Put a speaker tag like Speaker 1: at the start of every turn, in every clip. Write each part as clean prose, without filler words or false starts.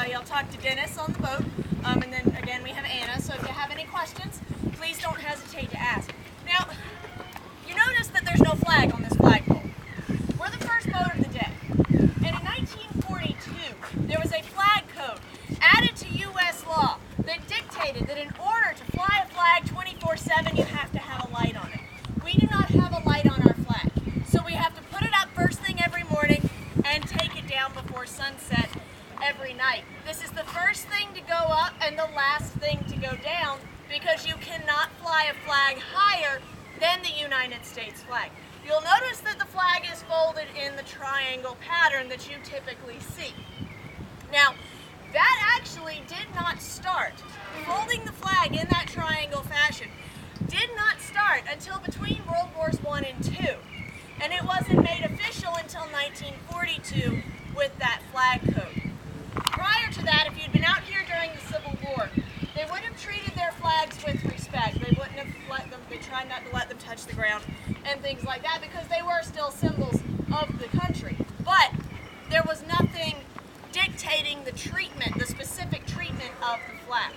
Speaker 1: Y'all talk to Dennis on the boat. And then again, we have Anna. So if you have any questions, please don't hesitate to ask. Now, you notice that there's no flag on this flagpole. We're the first boat of the day. And in 1942, there was a flag code added to U.S. law that dictated that in order to fly a flag 24/7, you have to have a light on it. We do not have a light on our flag. So we have to put it up first thing every morning and take it down before sunset every night. This is the first thing to go up and the last thing to go down because you cannot fly a flag higher than the United States flag. You'll notice that the flag is folded in the triangle pattern that you typically see. Now, that actually did not start. Folding the flag in that triangle fashion did not start until between World Wars I and II. And it wasn't made official until 1942 with that flag code. Prior to that, if you'd been out here during the Civil War, they would have treated their flags with respect. They wouldn't have let them, they tried not to let them touch the ground and things like that because they were still symbols of the country. But there was nothing dictating the treatment, the specific treatment of the flag.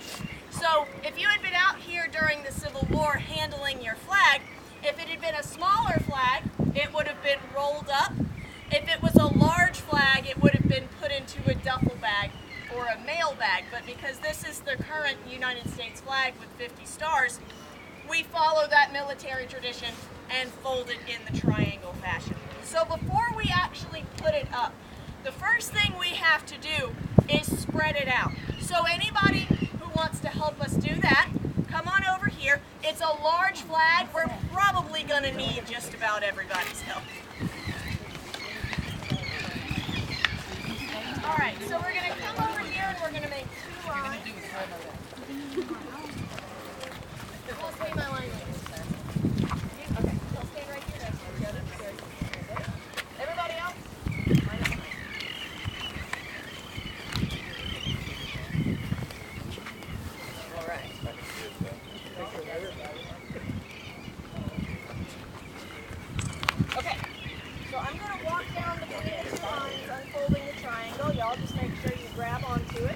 Speaker 1: So if you had been out here during the Civil War handling your flag, if it had been a smaller flag, it would have been rolled up. If it was a large flag, it would have been put into a duffel bag or a mail bag. But because this is the current United States flag with 50 stars, we follow that military tradition and fold it in the triangle fashion. So before we actually put it up, the first thing we have to do is spread it out. So anybody who wants to help us do that, come on over here. It's a large flag. We're probably going to need just about everybody's help. All right, so we're going to come over here and we're going to make two lines. I'll stay my line like this, sir. Okay, I'll stay right here. That's where we got it. Everybody else? All right. Okay, so I'm going to walk down between the lines, unfolding the triangle. Y'all just make sure you grab onto it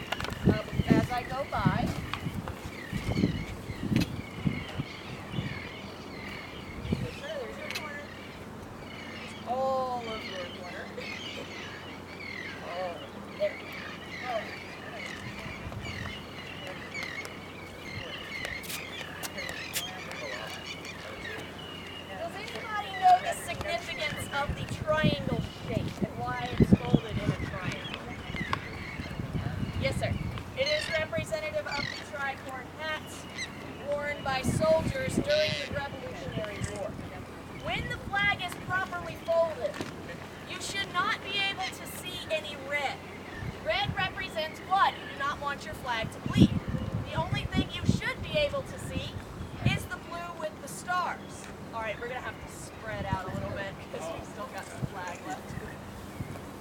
Speaker 1: as I go by. Yes, sir, there's your corner. All of your corner. Oh, there. Oh. Does anybody know the significance of the triangle shape and why it's folded in a triangle? Yes, sir. It is representative of the tricorn hats worn by soldiers during the Revolutionary War. When the flag is properly folded, you should not be able to see any red. Red represents blood. You do not want your flag to bleed. The only thing you should be able to see is the blue with the stars. All right, we're going to have to spread out a little bit because we've still got some flag left.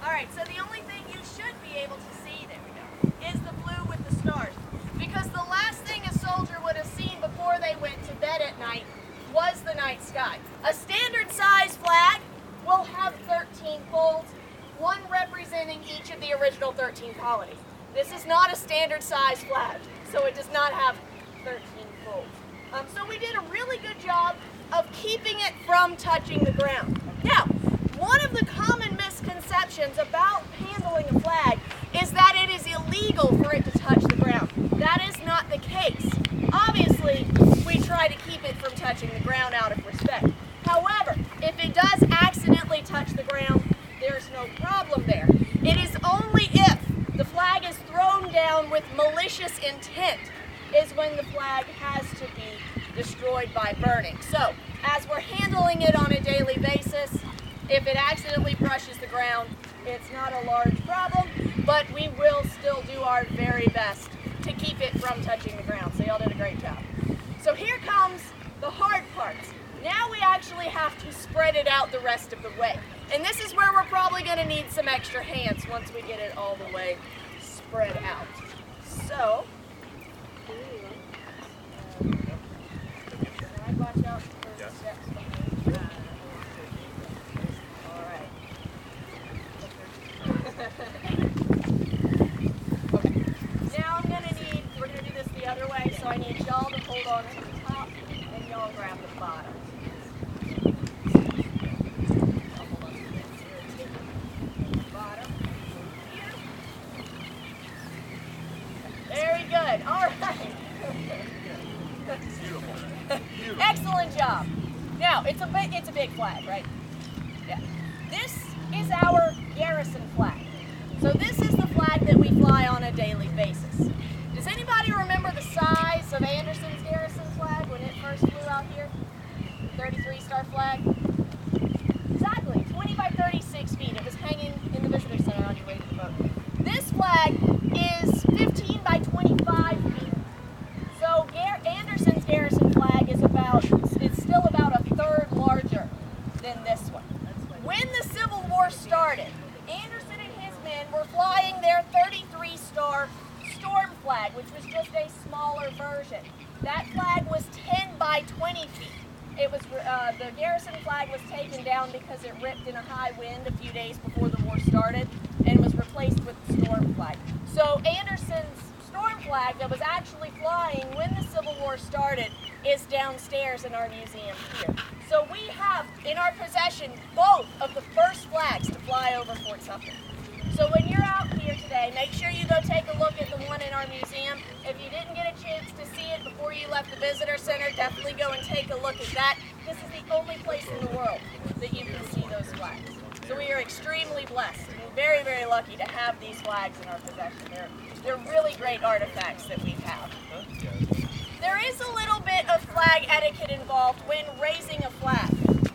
Speaker 1: All right, so the only thing you should be able to see, there we go, is the blue with the stars. Because the last thing a soldier would have seen before they went to bed at night was the night sky. A standard size flag will have 13 folds, one representing each of the original 13 colonies. This is not a standard size flag, so it does not have 13 folds. So we did a really good job of keeping it from touching the ground. Now, one of the common misconceptions about handling a flag is that it is illegal for it to touch the ground. That is not the case. Obviously, we try to keep it from touching the ground out of respect. However, if it does accidentally touch the ground, there's no problem there. It is only if the flag is thrown down with malicious intent is when the flag has to be destroyed by burning. So, as we're handling it on a daily basis, if it accidentally brushes the ground, it's not a large problem, but we will still do our very best to keep it from touching the ground. So y'all did a great job. So here comes the hard parts. Now we actually have to spread it out the rest of the way. And this is where we're probably going to need some extra hands once we get it all the way spread out. So, watch out for the steps behind. All right. Okay. Excellent job. Now, it's a big flag, right? Yeah. This is our garrison flag. So this is the flag that we fly on a daily basis. Does anybody remember the size of Anderson's garrison flag when it first flew out here? The 33-star flag? Exactly, 20 by 36 feet. It was hanging in the visitor center on your way to the boat. This flag is 15 by 25 feet. So Anderson's garrison flag is still about a third larger than this one. When the Civil War started, Anderson and his men were flying their 33-star storm flag, which was just a smaller version. That flag was 10 by 20 feet. It was the garrison flag was taken down because it ripped in a high wind a few days before the war started and was replaced with the storm flag. So Anderson's storm flag that was actually flying when the Civil War started is downstairs in our museum here. So we have in our possession both of the first flags to fly over Fort Sumter. So when you're out here today, make sure you go take a look at the one in our museum. If you didn't get a chance to see it before you left the visitor center, definitely go and take a look at that. This is the only place in the world that you can see those flags. So we are extremely blessed and very, very lucky to have these flags in our possession. They're really great artifacts that we have. There is a little bit of flag etiquette involved when raising a flag.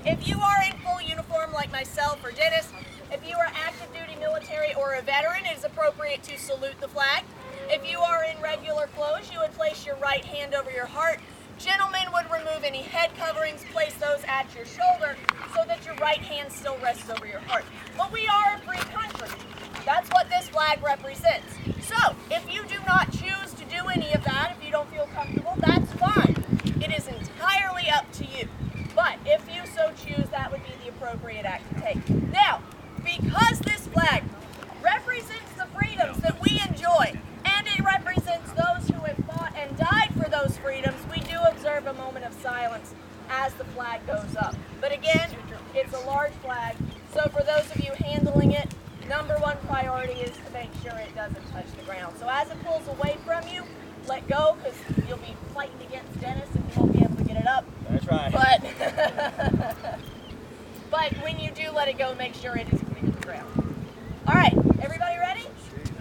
Speaker 1: If you are in full uniform like myself or Dennis, if you are active duty military or a veteran, it is appropriate to salute the flag. If you are in regular clothes, you would place your right hand over your heart. Gentlemen would remove any head coverings, place those at your shoulder so that your right hand still rests over your heart. But we are a free country. That's what this flag represents. So, if you do not choose to do any of that, if you don't feel comfortable, that's fine. It is entirely up to you. But if you so choose, that would be the appropriate act to take. Now, because this flag represents the freedoms that we enjoy, and it represents those who have fought and died for those freedoms, we do observe a moment of silence as the flag goes up. But again, it's a large flag, so for those of you handling it, number one priority is to make sure it doesn't touch the ground. So as it pulls away from you, let go, because you'll be fighting against Dennis and you won't be able to get it up.
Speaker 2: That's right.
Speaker 1: But when you do let it go, make sure it is clear to the ground. All right, everybody ready?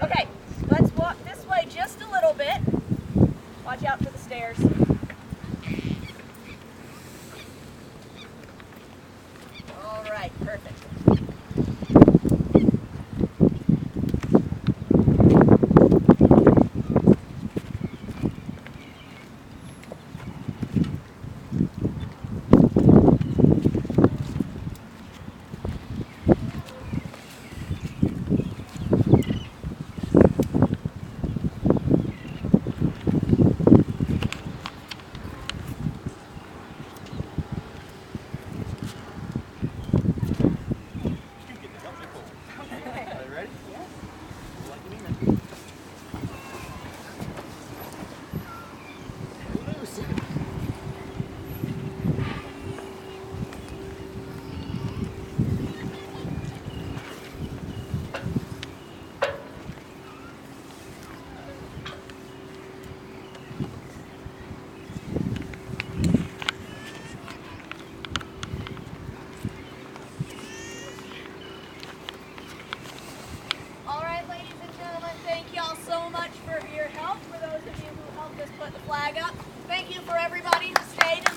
Speaker 1: Okay, let's walk this way just a little bit. Watch out for the stairs. All right, perfect. So much for your help, for those of you who helped us put the flag up. Thank you for everybody who stayed and